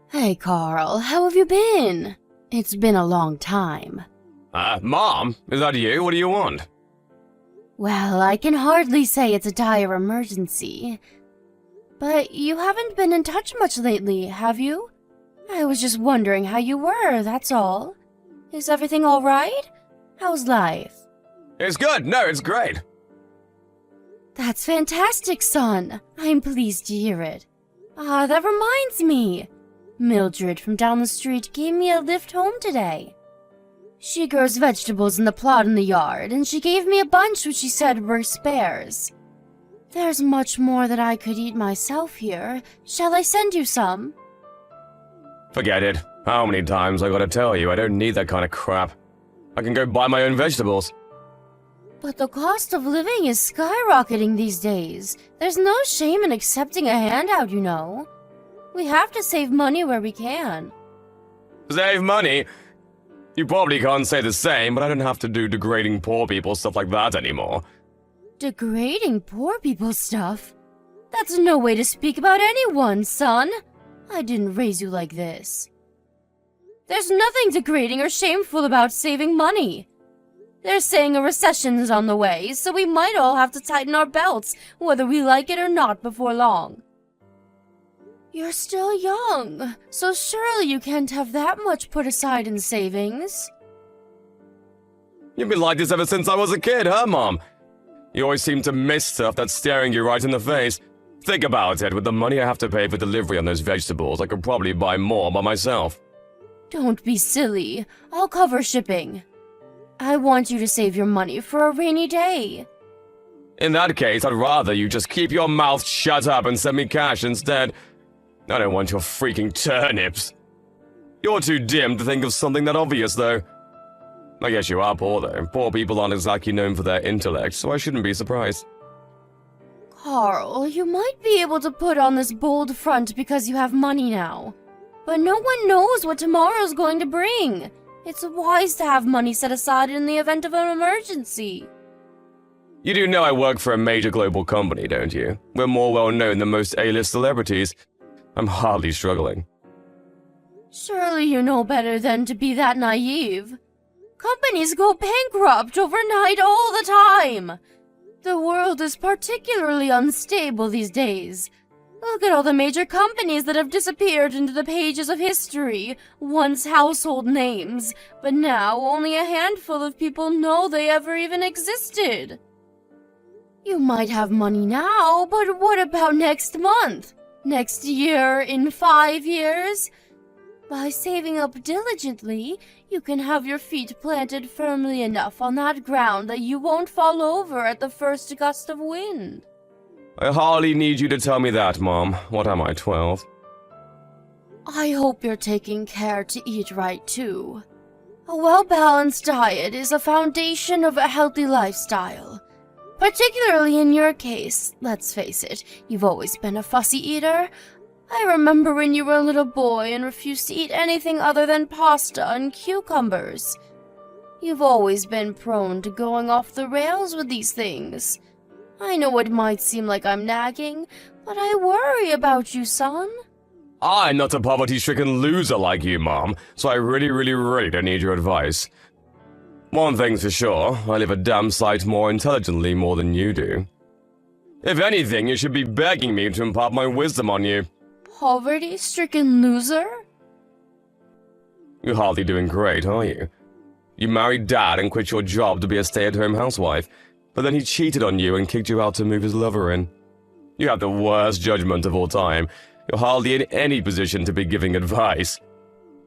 Hey, Carl, how have you been? It's been a long time. Mom? Is that you? What do you want? Well, I can hardly say it's a dire emergency. But you haven't been in touch much lately, have you? I was just wondering how you were, that's all. Is everything alright? How's life? It's good. No, it's great. That's fantastic, son. I'm pleased to hear it. That reminds me. Mildred from down the street gave me a lift home today. She grows vegetables in the plot in the yard, and she gave me a bunch which she said were spares. There's much more that I could eat myself here. Shall I send you some? Forget it. How many times I gotta tell you I don't need that kind of crap. I can go buy my own vegetables. But the cost of living is skyrocketing these days. There's no shame in accepting a handout, you know. We have to save money where we can. Save money? You probably can't say the same, but I don't have to do degrading poor people stuff like that anymore. Degrading poor people stuff? That's no way to speak about anyone, son. I didn't raise you like this. There's nothing degrading or shameful about saving money. They're saying a recession is on the way, so we might all have to tighten our belts, whether we like it or not, before long. You're still young, so surely you can't have that much put aside in savings. You've been like this ever since I was a kid, huh, Mom? You always seem to miss stuff that's staring you right in the face. Think about it, with the money I have to pay for delivery on those vegetables, I could probably buy more by myself. Don't be silly. I'll cover shipping. I want you to save your money for a rainy day. In that case, I'd rather you just keep your mouth shut up and send me cash instead. I don't want your freaking turnips. You're too dim to think of something that obvious, though. I guess you are poor, though. Poor people aren't exactly known for their intellect, so I shouldn't be surprised. Carl, you might be able to put on this bold front because you have money now. But no one knows what tomorrow's going to bring. It's wise to have money set aside in the event of an emergency. You do know I work for a major global company, don't you? We're more well-known than most A-list celebrities. I'm hardly struggling. Surely you know better than to be that naive. Companies go bankrupt overnight all the time. The world is particularly unstable these days. Look at all the major companies that have disappeared into the pages of history, once household names, but now only a handful of people know they ever even existed. You might have money now, but what about next month? Next year? In 5 years? By saving up diligently, you can have your feet planted firmly enough on that ground that you won't fall over at the first gust of wind. I hardly need you to tell me that, Mom. What am I, 12? I hope you're taking care to eat right, too. A well-balanced diet is a foundation of a healthy lifestyle. Particularly in your case, let's face it, you've always been a fussy eater. I remember when you were a little boy and refused to eat anything other than pasta and cucumbers. You've always been prone to going off the rails with these things. I know it might seem like I'm nagging, but I worry about you, son. I'm not a poverty-stricken loser like you, Mom, so I really don't need your advice. One thing's for sure, I live a damn sight more intelligently more than you do. If anything, you should be begging me to impart my wisdom on you. Poverty-stricken loser? You're hardly doing great, are you? You married Dad and quit your job to be a stay-at-home housewife, but then he cheated on you and kicked you out to move his lover in. You have the worst judgment of all time. You're hardly in any position to be giving advice.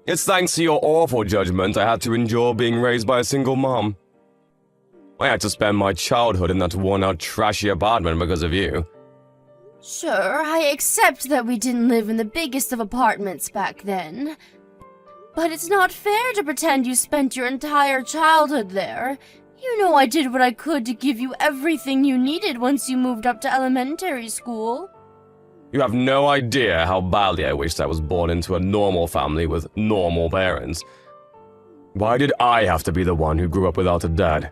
It's thanks to your awful judgment I had to endure being raised by a single mom. I had to spend my childhood in that worn-out, trashy apartment because of you. Sure, I accept that we didn't live in the biggest of apartments back then. But it's not fair to pretend you spent your entire childhood there. You know I did what I could to give you everything you needed once you moved up to elementary school. You have no idea how badly I wished I was born into a normal family with normal parents. Why did I have to be the one who grew up without a dad?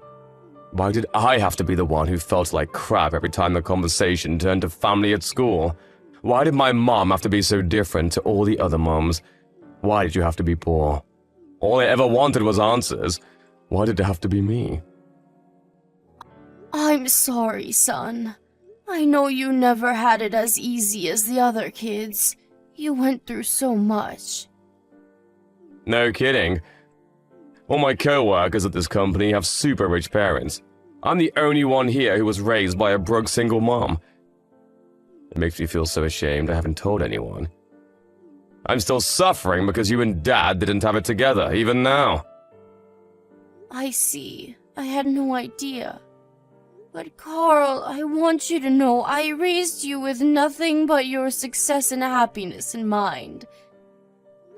Why did I have to be the one who felt like crap every time the conversation turned to family at school? Why did my mom have to be so different to all the other moms? Why did you have to be poor? All I ever wanted was answers. Why did it have to be me? I'm sorry, son. I know you never had it as easy as the other kids. You went through so much. No kidding. All my co-workers at this company have super rich parents. I'm the only one here who was raised by a broke single mom. It makes me feel so ashamed I haven't told anyone. I'm still suffering because you and Dad didn't have it together, even now. I see. I had no idea. But Carl, I want you to know I raised you with nothing but your success and happiness in mind.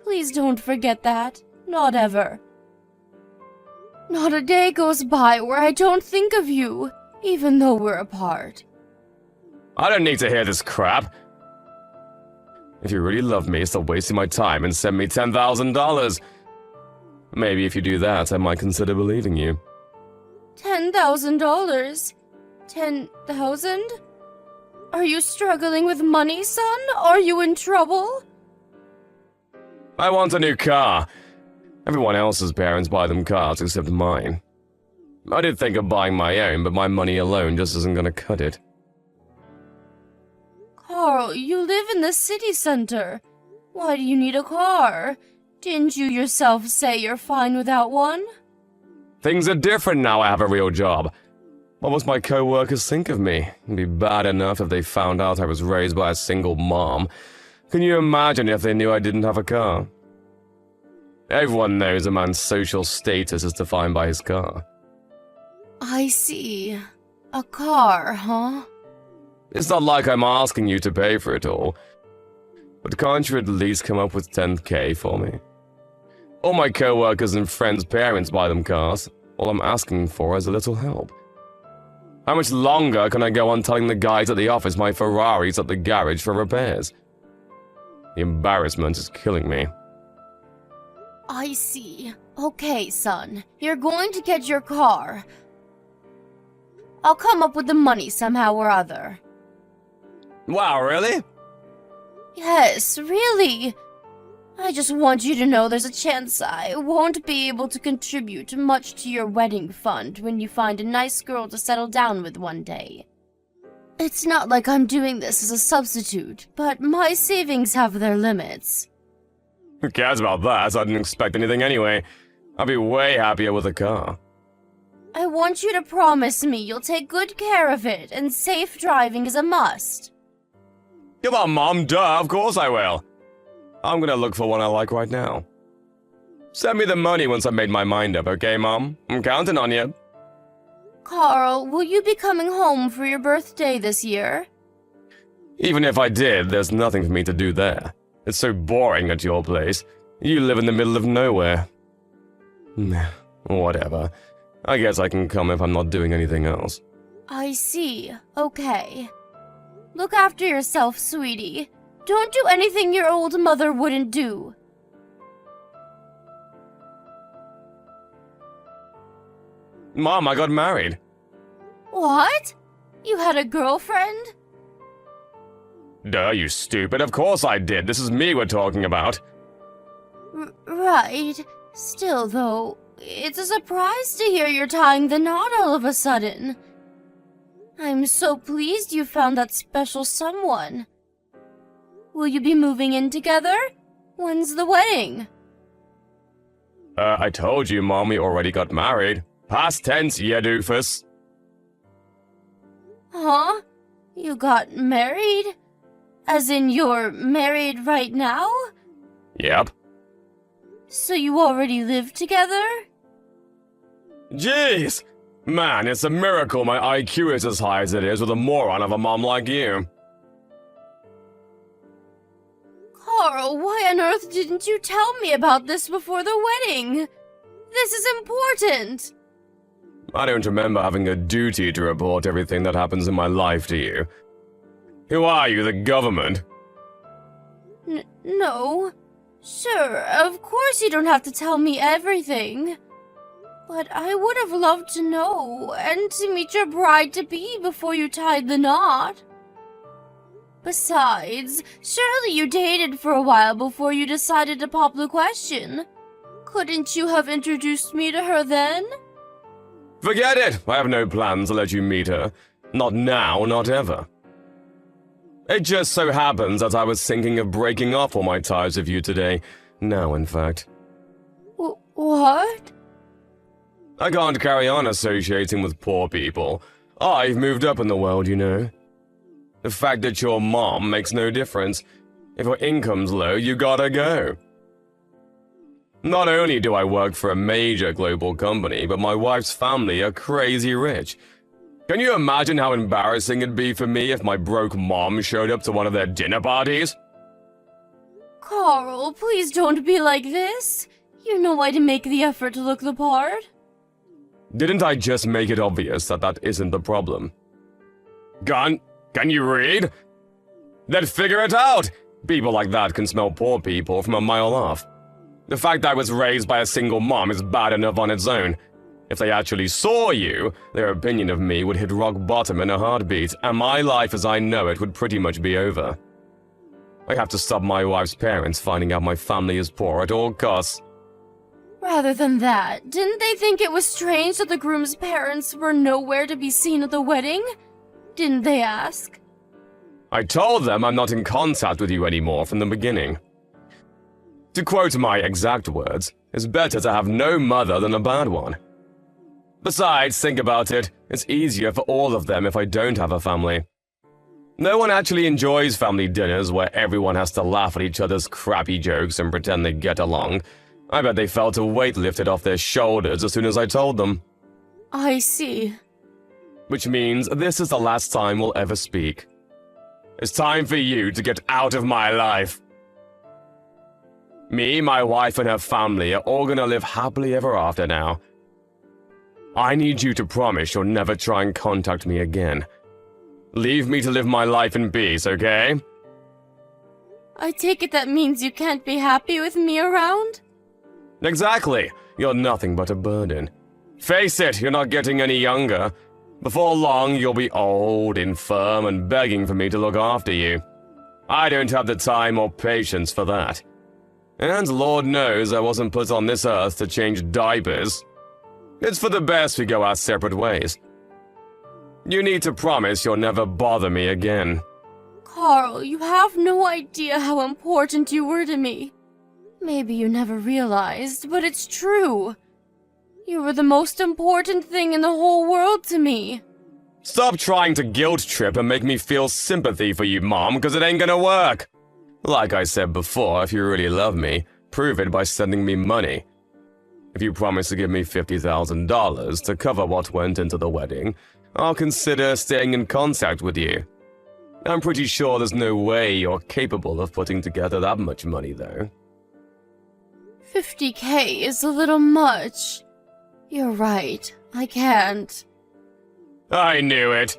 Please don't forget that. Not ever. Not a day goes by where I don't think of you, even though we're apart. I don't need to hear this crap. If you really love me, stop wasting my time and send me $10,000. Maybe if you do that, I might consider believing you. $10,000? 10,000? Are you struggling with money, son? Are you in trouble? I want a new car. Everyone else's parents buy them cars except mine. I did think of buying my own, but my money alone just isn't gonna cut it. Carl, you live in the city center. Why do you need a car? Didn't you yourself say you're fine without one? Things are different now I have a real job. What must my co-workers think of me? It'd be bad enough if they found out I was raised by a single mom. Can you imagine if they knew I didn't have a car? Everyone knows a man's social status is defined by his car. I see. A car, huh? It's not like I'm asking you to pay for it all. But can't you at least come up with 10K for me? All my co-workers and friends' parents buy them cars. All I'm asking for is a little help. How much longer can I go on telling the guys at the office my Ferrari's at the garage for repairs? The embarrassment is killing me. I see. Okay, son. You're going to get your car. I'll come up with the money somehow or other. Wow, really? Yes, really. I just want you to know there's a chance I won't be able to contribute much to your wedding fund when you find a nice girl to settle down with one day. It's not like I'm doing this as a substitute, but my savings have their limits. Who cares about that? I didn't expect anything anyway. I'd be way happier with a car. I want you to promise me you'll take good care of it, and safe driving is a must. Come on, Mom, duh, of course I will. I'm gonna look for one I like right now. Send me the money once I've made my mind up, okay, Mom? I'm counting on you. Carl, will you be coming home for your birthday this year? Even if I did, there's nothing for me to do there. It's so boring at your place. You live in the middle of nowhere. Whatever. I guess I can come if I'm not doing anything else. I see. Okay. Look after yourself, sweetie. Don't do anything your old mother wouldn't do. Mom, I got married. What? You had a girlfriend? Duh, you stupid. Of course I did. This is me we're talking about. Right. Still, though, it's a surprise to hear you're tying the knot all of a sudden. I'm so pleased you found that special someone. Will you be moving in together? When's the wedding? I told you, Mom, we already got married. Past tense, ya doofus. Huh? You got married? As in you're married right now? Yep. So you already live together? Jeez! Man, it's a miracle my IQ is as high as it is with a moron of a mom like you. Carl, why on earth didn't you tell me about this before the wedding? This is important. I don't remember having a duty to report everything that happens in my life to you. Who are you, the government? No. Sure, of course you don't have to tell me everything. But I would have loved to know, and to meet your bride-to-be before you tied the knot. Besides, surely you dated for a while before you decided to pop the question. Couldn't you have introduced me to her then? Forget it! I have no plans to let you meet her. Not now, not ever. It just so happens that I was thinking of breaking off all my ties with you today. Now, in fact. What? I can't carry on associating with poor people. I've moved up in the world, you know. The fact that your mom makes no difference. If her income's low, you gotta go. Not only do I work for a major global company, but my wife's family are crazy rich. Can you imagine how embarrassing it'd be for me if my broke mom showed up to one of their dinner parties? Carl, please don't be like this. You know I'd make the effort to look the part. Didn't I just make it obvious that that isn't the problem? Can you read? Then figure it out! People like that can smell poor people from a mile off. The fact I was raised by a single mom is bad enough on its own. If they actually saw you, their opinion of me would hit rock bottom in a heartbeat, and my life as I know it would pretty much be over. I have to stop my wife's parents finding out my family is poor at all costs. Rather than that, didn't they think it was strange that the groom's parents were nowhere to be seen at the wedding? Didn't they ask? I told them I'm not in contact with you anymore from the beginning. To quote my exact words, it's better to have no mother than a bad one. Besides, think about it, it's easier for all of them if I don't have a family. No one actually enjoys family dinners where everyone has to laugh at each other's crappy jokes and pretend they get along. I bet they felt a weight lifted off their shoulders as soon as I told them. I see. Which means this is the last time we'll ever speak. It's time for you to get out of my life. Me, my wife, and her family are all gonna live happily ever after now. I need you to promise you'll never try and contact me again. Leave me to live my life in peace, okay? I take it that means you can't be happy with me around? Exactly. You're nothing but a burden. Face it, you're not getting any younger. Before long, you'll be old, infirm, and begging for me to look after you. I don't have the time or patience for that. And Lord knows I wasn't put on this earth to change diapers. It's for the best we go our separate ways. You need to promise you'll never bother me again. Carl, you have no idea how important you were to me. Maybe you never realized, but it's true. You were the most important thing in the whole world to me. Stop trying to guilt trip and make me feel sympathy for you, Mom, because it ain't gonna work. Like I said before, if you really love me, prove it by sending me money. If you promise to give me $50,000 to cover what went into the wedding, I'll consider staying in contact with you. I'm pretty sure there's no way you're capable of putting together that much money, though. $50K is a little much. You're right, I can't. I knew it.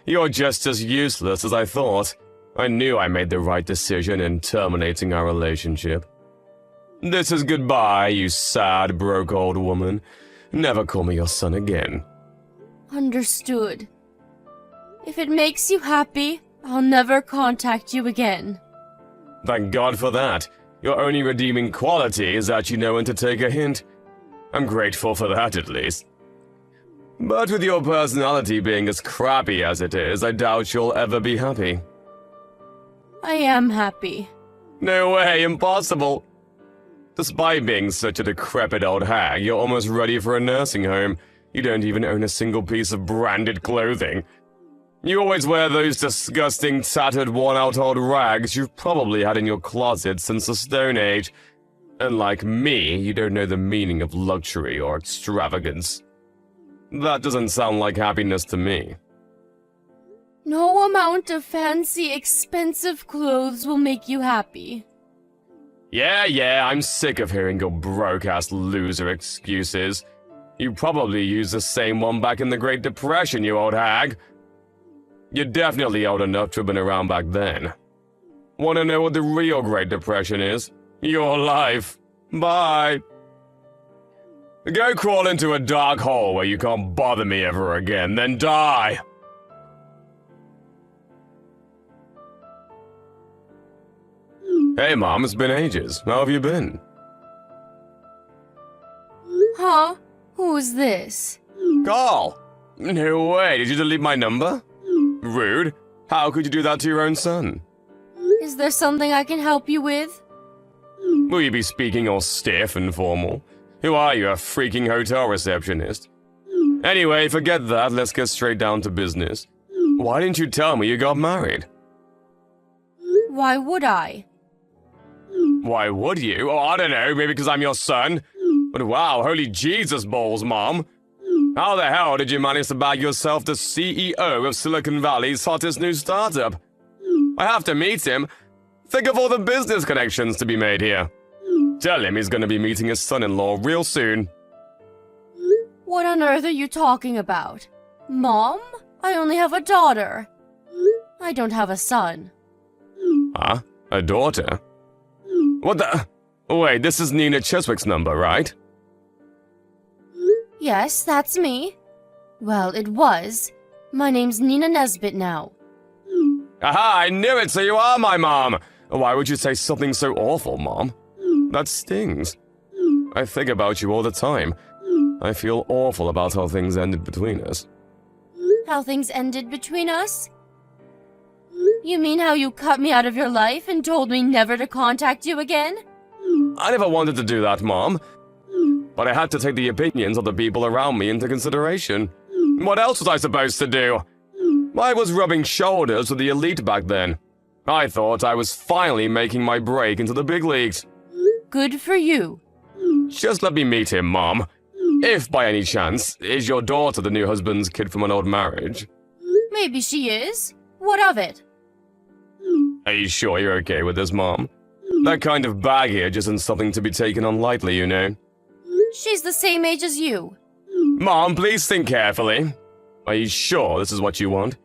You're just as useless as I thought. I knew I made the right decision in terminating our relationship. This is goodbye, you sad, broke old woman. Never call me your son again. Understood. If it makes you happy, I'll never contact you again. Thank God for that. Your only redeeming quality is that you know when to take a hint. I'm grateful for that, at least. But with your personality being as crappy as it is, I doubt you'll ever be happy. I am happy. No way, impossible. Despite being such a decrepit old hag, you're almost ready for a nursing home. You don't even own a single piece of branded clothing. You always wear those disgusting, tattered, worn-out old rags you've probably had in your closet since the Stone Age. And like me, you don't know the meaning of luxury or extravagance. That doesn't sound like happiness to me. No amount of fancy, expensive clothes will make you happy. Yeah, I'm sick of hearing your broke-ass loser excuses. You probably used the same one back in the Great Depression, you old hag. You're definitely old enough to have been around back then. Want to know what the real Great Depression is? Your life. Bye. Go crawl into a dark hole where you can't bother me ever again, then die. Hey, Mom, it's been ages. How have you been? Huh? Who's this? Carl! No way, did you delete my number? Rude. How could you do that to your own son? Is there something I can help you with? Will you be speaking all stiff and formal? Who are you, a freaking hotel receptionist? Anyway, forget that, let's get straight down to business. Why didn't you tell me you got married? Why would I? Why would you? Oh, I don't know, maybe because I'm your son? But wow, holy Jesus balls, Mom. How the hell did you manage to bag yourself the CEO of Silicon Valley's hottest new startup? I have to meet him. Think of all the business connections to be made here. Tell him he's gonna be meeting his son-in-law real soon. What on earth are you talking about? Mom? I only have a daughter. I don't have a son. Huh? A daughter? What the? Wait, this is Nina Chiswick's number, right? Yes, that's me. Well, it was. My name's Nina Nesbitt now. Aha, I knew it, so you are my mom! Why would you say something so awful, Mom? That stings. I think about you all the time. I feel awful about how things ended between us. How things ended between us? You mean how you cut me out of your life and told me never to contact you again? I never wanted to do that, Mom. But I had to take the opinions of the people around me into consideration. What else was I supposed to do? I was rubbing shoulders with the elite back then. I thought I was finally making my break into the big leagues. Good for you. Just let me meet him, Mom. If by any chance, is your daughter the new husband's kid from an old marriage? Maybe she is. What of it? Are you sure you're okay with this, Mom? That kind of baggage isn't something to be taken on lightly, you know. She's the same age as you. Mom, please think carefully. Are you sure this is what you want?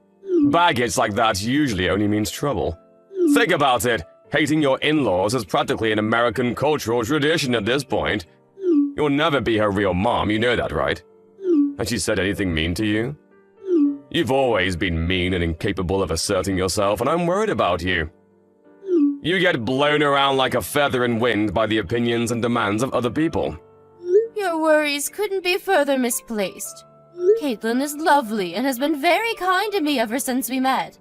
Baggage like that usually only means trouble. Think about it. Hating your in-laws is practically an American cultural tradition at this point. You'll never be her real mom, you know that, right? Has she said anything mean to you? You've always been mean and incapable of asserting yourself, and I'm worried about you. You get blown around like a feather in wind by the opinions and demands of other people. Your worries couldn't be further misplaced. Caitlin is lovely and has been very kind to me ever since we met.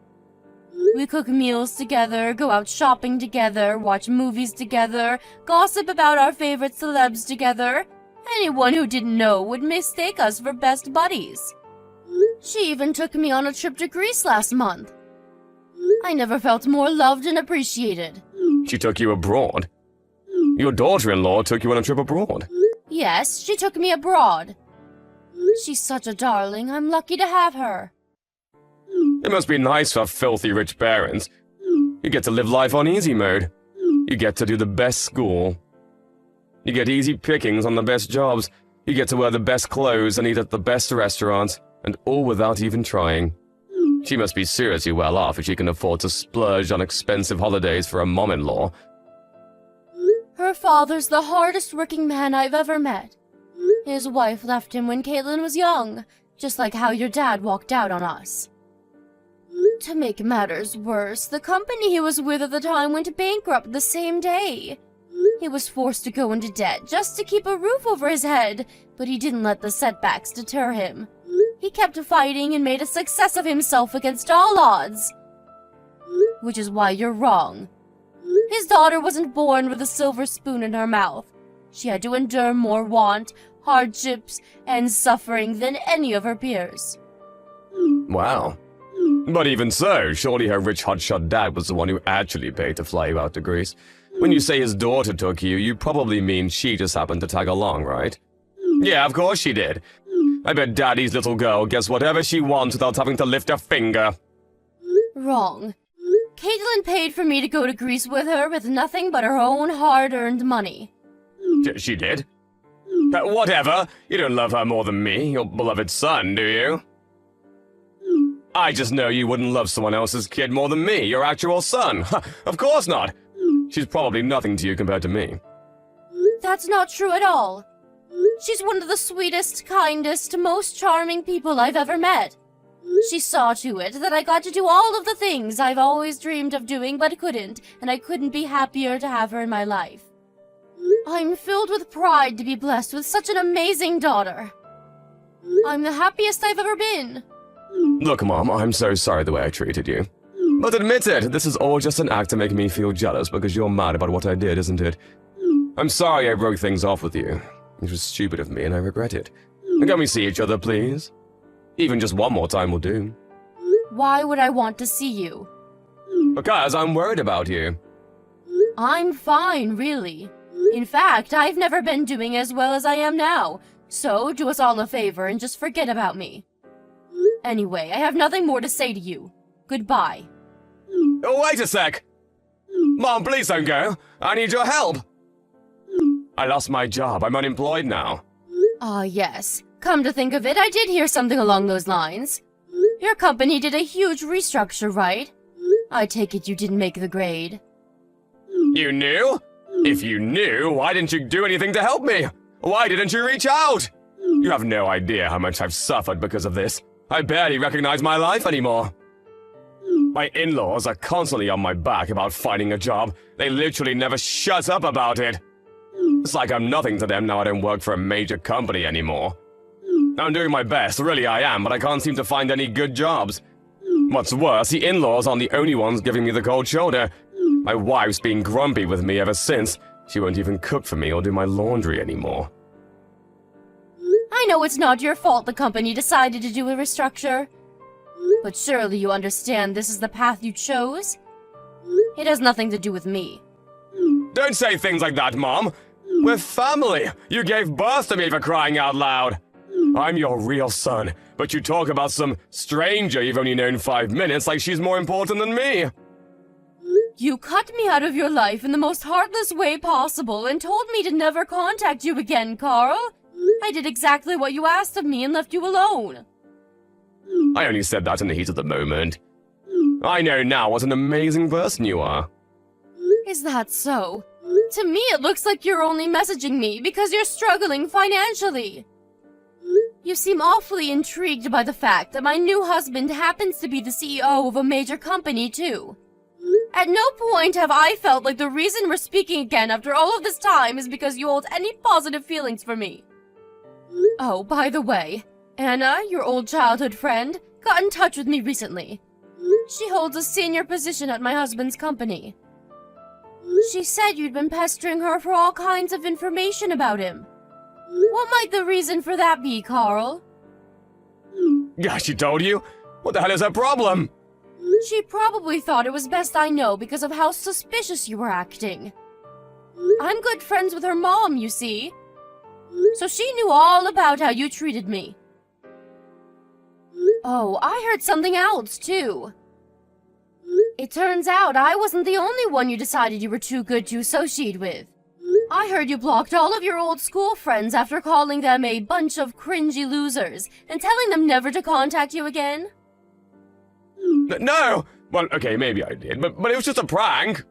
We cook meals together, go out shopping together, watch movies together, gossip about our favorite celebs together. Anyone who didn't know would mistake us for best buddies. She even took me on a trip to Greece last month. I never felt more loved and appreciated. She took you abroad? Your daughter-in-law took you on a trip abroad? Yes, she took me abroad. She's such a darling. I'm lucky to have her. It must be nice for filthy rich parents. You get to live life on easy mode. You get to do the best school. You get easy pickings on the best jobs. You get to wear the best clothes and eat at the best restaurants, and all without even trying. She must be seriously well off if she can afford to splurge on expensive holidays for a mom-in-law. Her father's the hardest working man I've ever met. His wife left him when Caitlin was young, just like how your dad walked out on us. To make matters worse, the company he was with at the time went bankrupt the same day. He was forced to go into debt just to keep a roof over his head, but he didn't let the setbacks deter him. He kept fighting and made a success of himself against all odds. Which is why you're wrong. His daughter wasn't born with a silver spoon in her mouth. She had to endure more want, hardships, and suffering than any of her peers. Wow. But even so, surely her rich hotshot dad was the one who actually paid to fly you out to Greece. When you say his daughter took you, you probably mean she just happened to tag along, right? Yeah, of course she did. I bet Daddy's little girl gets whatever she wants without having to lift a finger. Wrong. Caitlin paid for me to go to Greece with her with nothing but her own hard-earned money. She did? Whatever. You don't love her more than me, your beloved son, do you? I just know you wouldn't love someone else's kid more than me, your actual son. Of course not. She's probably nothing to you compared to me. That's not true at all. She's one of the sweetest, kindest, most charming people I've ever met. She saw to it that I got to do all of the things I've always dreamed of doing but couldn't, and I couldn't be happier to have her in my life. I'm filled with pride to be blessed with such an amazing daughter. I'm the happiest I've ever been. Look, Mom, I'm so sorry the way I treated you. But admit it, this is all just an act to make me feel jealous because you're mad about what I did, isn't it? I'm sorry I broke things off with you. It was stupid of me and I regret it. Can we see each other, please? Even just one more time will do. Why would I want to see you? Because I'm worried about you. I'm fine, really. In fact, I've never been doing as well as I am now, so do us all a favor and just forget about me. Anyway, I have nothing more to say to you. Goodbye. Oh, wait a sec! Mom, please don't go. I need your help. I lost my job. I'm unemployed now. Ah, yes. Come to think of it, I did hear something along those lines. Your company did a huge restructure, right? I take it you didn't make the grade. You knew? If you knew, why didn't you do anything to help me? Why didn't you reach out? You have no idea how much I've suffered because of this. I barely recognize my life anymore. My in-laws are constantly on my back about finding a job. They literally never shut up about it. It's like I'm nothing to them now I don't work for a major company anymore. I'm doing my best, really I am, but I can't seem to find any good jobs. What's worse, the in-laws aren't the only ones giving me the cold shoulder. My wife's been grumpy with me ever since. She won't even cook for me or do my laundry anymore. I know it's not your fault the company decided to do a restructure. But surely you understand this is the path you chose? It has nothing to do with me. Don't say things like that, Mom. We're family. You gave birth to me for crying out loud. I'm your real son, but you talk about some stranger you've only known 5 minutes like she's more important than me. You cut me out of your life in the most heartless way possible and told me to never contact you again, Carl. I did exactly what you asked of me and left you alone. I only said that in the heat of the moment. I know now what an amazing person you are. Is that so? To me, it looks like you're only messaging me because you're struggling financially. You seem awfully intrigued by the fact that my new husband happens to be the CEO of a major company, too. At no point have I felt like the reason we're speaking again after all of this time is because you hold any positive feelings for me. Oh, by the way, Anna, your old childhood friend, got in touch with me recently. She holds a senior position at my husband's company. She said you'd been pestering her for all kinds of information about him. What might the reason for that be, Carl? Yeah, she told you? What the hell is her problem? She probably thought it was best I know because of how suspicious you were acting. I'm good friends with her mom, you see. So she knew all about how you treated me. Oh, I heard something else, too. It turns out I wasn't the only one you decided you were too good to associate with. I heard you blocked all of your old school friends after calling them a bunch of cringy losers and telling them never to contact you again. No! Well, okay, maybe I did, but it was just a prank.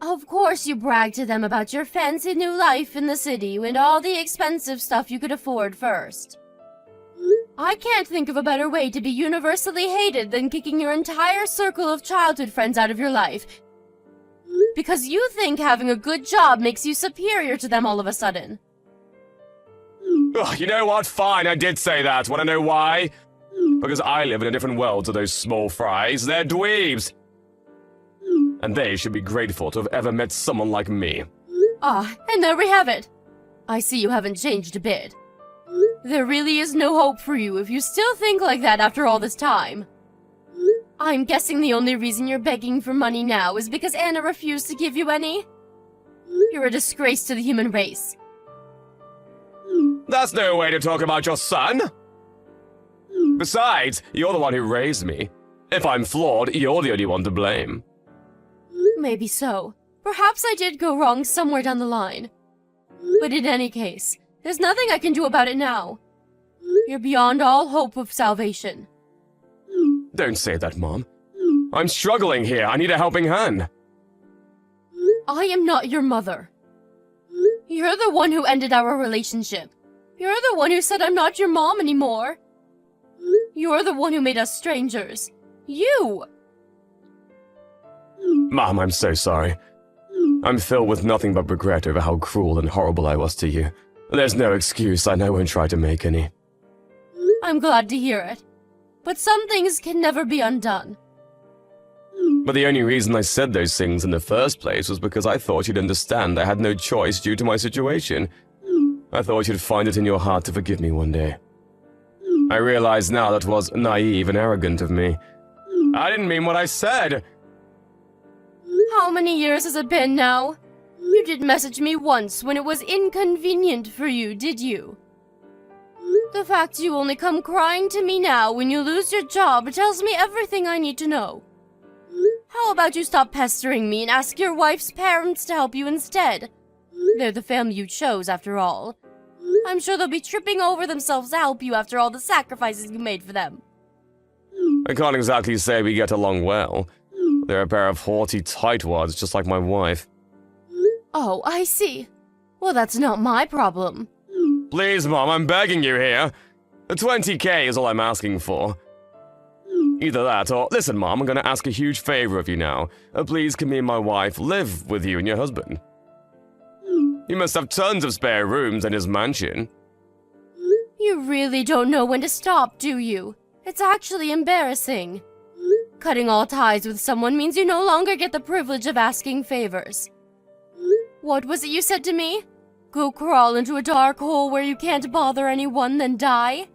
Of course you bragged to them about your fancy new life in the city and all the expensive stuff you could afford first. I can't think of a better way to be universally hated than kicking your entire circle of childhood friends out of your life. Because you think having a good job makes you superior to them all of a sudden. Ugh, you know what? Fine, I did say that. Want to know why? Because I live in a different world to those small fries. They're dweebs. And they should be grateful to have ever met someone like me. Ah, and there we have it. I see you haven't changed a bit. There really is no hope for you if you still think like that after all this time. I'm guessing the only reason you're begging for money now is because Anna refused to give you any? You're a disgrace to the human race. That's no way to talk about your son. Besides, you're the one who raised me. If I'm flawed, you're the only one to blame. Maybe so. Perhaps I did go wrong somewhere down the line. But in any case, there's nothing I can do about it now. You're beyond all hope of salvation. Don't say that, Mom. I'm struggling here. I need a helping hand. I am not your mother. You're the one who ended our relationship. You're the one who said I'm not your mom anymore. You're the one who made us strangers. You! Mom, I'm so sorry. I'm filled with nothing but regret over how cruel and horrible I was to you. There's no excuse, and I won't try to make any. I'm glad to hear it. But some things can never be undone. But the only reason I said those things in the first place was because I thought you'd understand I had no choice due to my situation. I thought you'd find it in your heart to forgive me one day. I realize now that was naive and arrogant of me. I didn't mean what I said! How many years has it been now? You did message me once when it was inconvenient for you, did you? The fact you only come crying to me now when you lose your job tells me everything I need to know. How about you stop pestering me and ask your wife's parents to help you instead? They're the family you chose, after all. I'm sure they'll be tripping over themselves to help you after all the sacrifices you made for them. I can't exactly say we get along well. They're a pair of haughty tightwads just like my wife. Oh, I see. Well, that's not my problem. Please, Mom, I'm begging you here. The 20K is all I'm asking for. Either that or... Listen, Mom, I'm gonna ask a huge favor of you now. Please, can me and my wife live with you and your husband? You must have tons of spare rooms in his mansion. You really don't know when to stop, do you? It's actually embarrassing. Cutting all ties with someone means you no longer get the privilege of asking favors. What was it you said to me? Go crawl into a dark hole where you can't bother anyone, then die?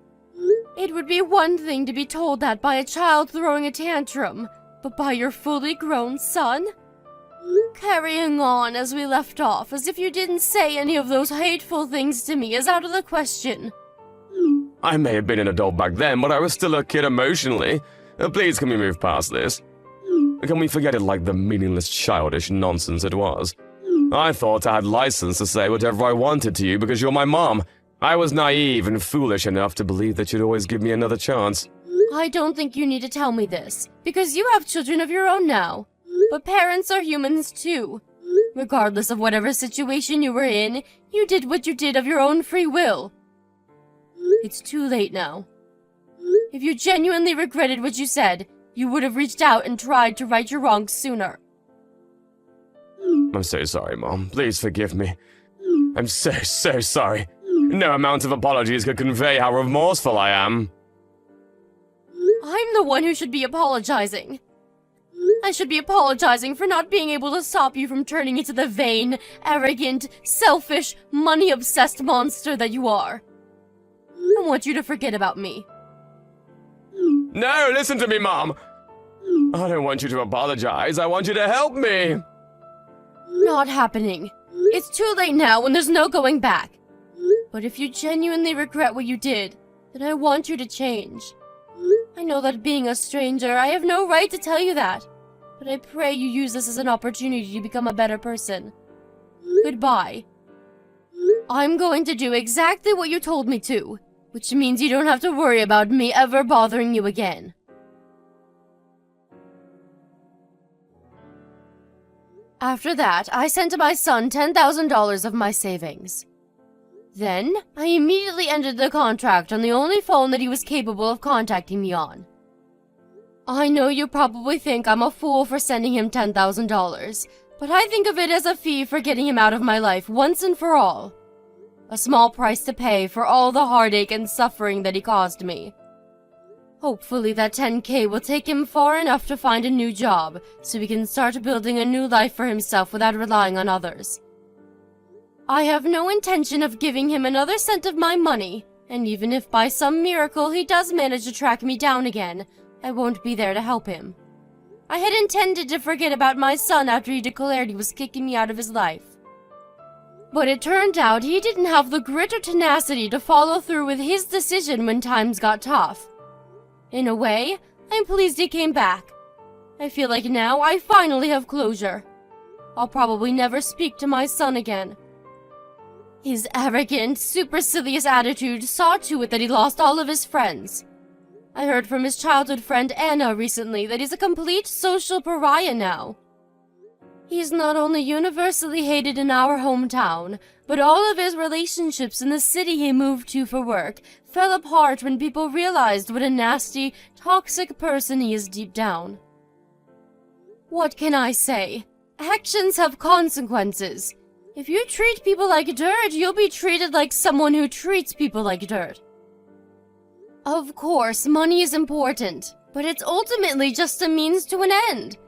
It would be one thing to be told that by a child throwing a tantrum, but by your fully grown son? Carrying on as we left off, as if you didn't say any of those hateful things to me, is out of the question. I may have been an adult back then, but I was still a kid emotionally. Please, can we move past this? Can we forget it like the meaningless, childish nonsense it was? I thought I had license to say whatever I wanted to you because you're my mom. I was naive and foolish enough to believe that you'd always give me another chance. I don't think you need to tell me this, because you have children of your own now. But parents are humans too. Regardless of whatever situation you were in, you did what you did of your own free will. It's too late now. If you genuinely regretted what you said, you would have reached out and tried to right your wrongs sooner. I'm so sorry, Mom. Please forgive me. I'm so sorry. No amount of apologies could convey how remorseful I am. I'm the one who should be apologizing. I should be apologizing for not being able to stop you from turning into the vain, arrogant, selfish, money-obsessed monster that you are. I want you to forget about me. No, listen to me, Mom. I don't want you to apologize. I want you to help me. Not happening. It's too late now and there's no going back. But if you genuinely regret what you did, then I want you to change. I know that being a stranger, I have no right to tell you that. But I pray you use this as an opportunity to become a better person. Goodbye. I'm going to do exactly what you told me to, which means you don't have to worry about me ever bothering you again. After that, I sent my son $10,000 of my savings. Then, I immediately ended the contract on the only phone that he was capable of contacting me on. I know you probably think I'm a fool for sending him $10,000, but I think of it as a fee for getting him out of my life once and for all. A small price to pay for all the heartache and suffering that he caused me. Hopefully that $10K will take him far enough to find a new job, so he can start building a new life for himself without relying on others. I have no intention of giving him another cent of my money, and even if by some miracle he does manage to track me down again, I won't be there to help him. I had intended to forget about my son after he declared he was kicking me out of his life. But it turned out he didn't have the grit or tenacity to follow through with his decision when times got tough. In a way, I'm pleased he came back. I feel like now I finally have closure. I'll probably never speak to my son again. His arrogant, supercilious attitude saw to it that he lost all of his friends. I heard from his childhood friend Anna recently that he's a complete social pariah now. He's not only universally hated in our hometown, but all of his relationships in the city he moved to for work fell apart when people realized what a nasty, toxic person he is deep down. What can I say? Actions have consequences. If you treat people like dirt, you'll be treated like someone who treats people like dirt. Of course, money is important, but it's ultimately just a means to an end.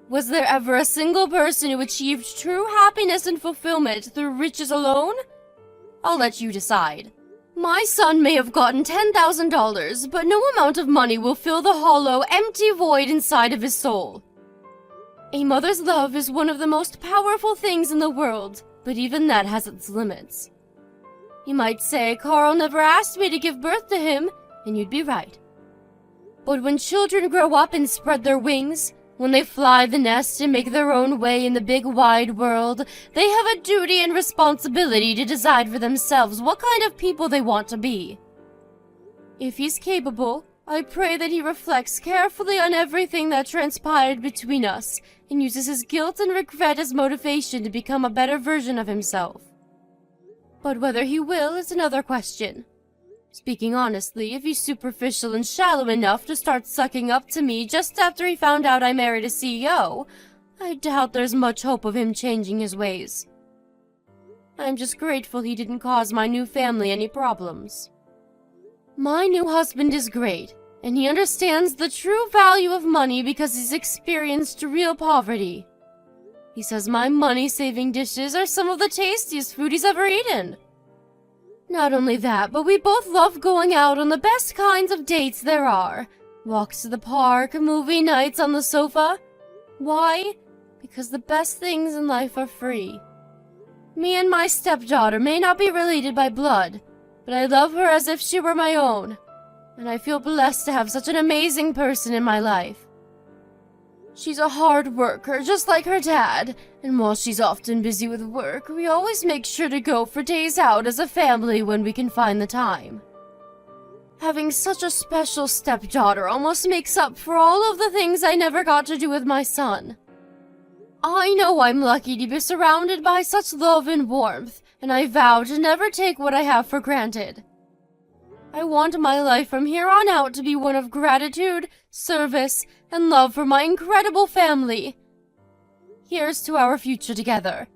Was there ever a single person who achieved true happiness and fulfillment through riches alone? I'll let you decide. My son may have gotten $10,000, but no amount of money will fill the hollow, empty void inside of his soul. A mother's love is one of the most powerful things in the world, but even that has its limits. You might say Carl never asked me to give birth to him, and you'd be right. But when children grow up and spread their wings, when they fly the nest and make their own way in the big wide world, they have a duty and responsibility to decide for themselves what kind of people they want to be. If he's capable, I pray that he reflects carefully on everything that transpired between us and uses his guilt and regret as motivation to become a better version of himself. But whether he will is another question. Speaking honestly, if he's superficial and shallow enough to start sucking up to me just after he found out I married a CEO, I doubt there's much hope of him changing his ways. I'm just grateful he didn't cause my new family any problems. My new husband is great, and he understands the true value of money because he's experienced real poverty. He says my money-saving dishes are some of the tastiest food he's ever eaten. Not only that, but we both love going out on the best kinds of dates there are. Walks to the park, movie nights on the sofa. Why? Because the best things in life are free. Me and my stepdaughter may not be related by blood, but I love her as if she were my own, and I feel blessed to have such an amazing person in my life. She's a hard worker, just like her dad, and while she's often busy with work, we always make sure to go for days out as a family when we can find the time. Having such a special stepdaughter almost makes up for all of the things I never got to do with my son. I know I'm lucky to be surrounded by such love and warmth, and I vow to never take what I have for granted. I want my life from here on out to be one of gratitude, service, and love for my incredible family. Here's to our future together.